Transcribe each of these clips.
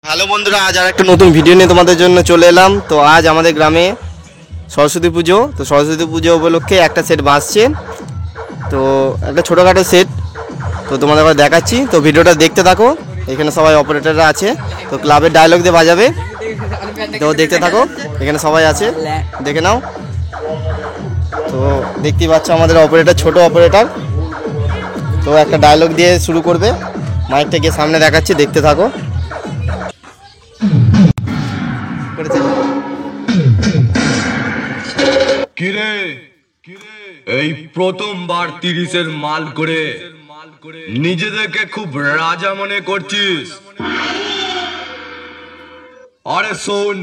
Hello বন্ধুরা, আজ আর একটা নতুন ভিডিও নিয়ে তোমাদের জন্য চলে এলাম। তো আজ আমাদের গ্রামে সরস্বতী পুজো। তো সরস্বতী পুজো উপলক্ষে একটা সেট বাজছে, তো একটা ছোটোখাটো সেট। তো তোমাদের দেখাচ্ছি, তো ভিডিওটা দেখতে থাকো। এখানে সবাই অপারেটররা আছে, তো ক্লাবের ডায়লগ দিয়ে বাজাবে। তো দেখতে থাকো, এখানে সবাই আছে, দেখে নাও। তো দেখতেই পাচ্ছ আমাদের অপারেটর, ছোট অপারেটর। তো একটা ডায়লগ দিয়ে শুরু করবে, মাইকটা গিয়ে সামনে দেখাচ্ছি, দেখতে থাকো। কিরে এই প্রথমবার 30-এর মাল করে নিজেদেরকে খুব রাজা মনে করছিস? আরে শোন,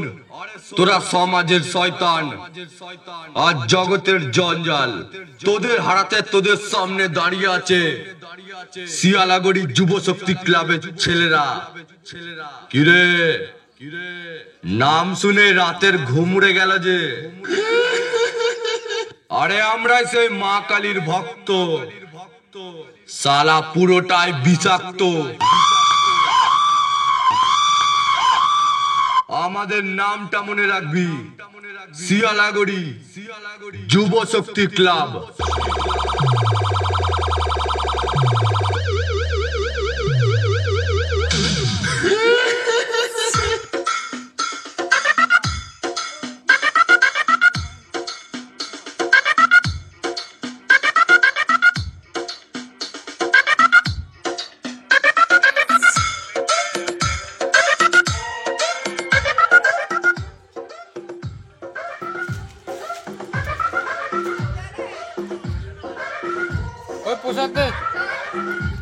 তোরা সমাজের শয়তান আর জগতের জঞ্জাল। তোদের হারাতে তোদের সামনে দাঁড়িয়ে আছে শিয়ালাগড়ি যুব শক্তি ক্লাবের ছেলেরা। কিরে নাম শুনে রাতের ঘুম উড়ে গেল যে? আরে আমরাই সেই মা কালীর ভক্ত, সালা পুরোটাই বিষাক্ত। আমাদের নামটা মনে রাখবি, শিয়ালাগড়ি যুব শক্তি ক্লাব।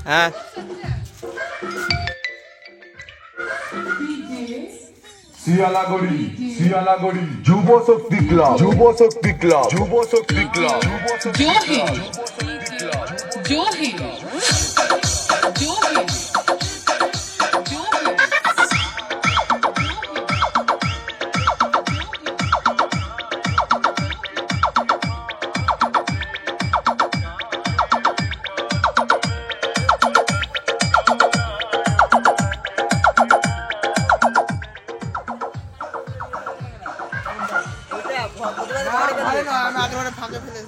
হ্যাঁ, শিয়ালাগড়ি যুব শক্তি ক্লাব, যুব শক্তি ক্লাব, যুব শক্তি ক্লাব। जो है जो है जो है जो है আমি আগে ফাঁকে ফেলে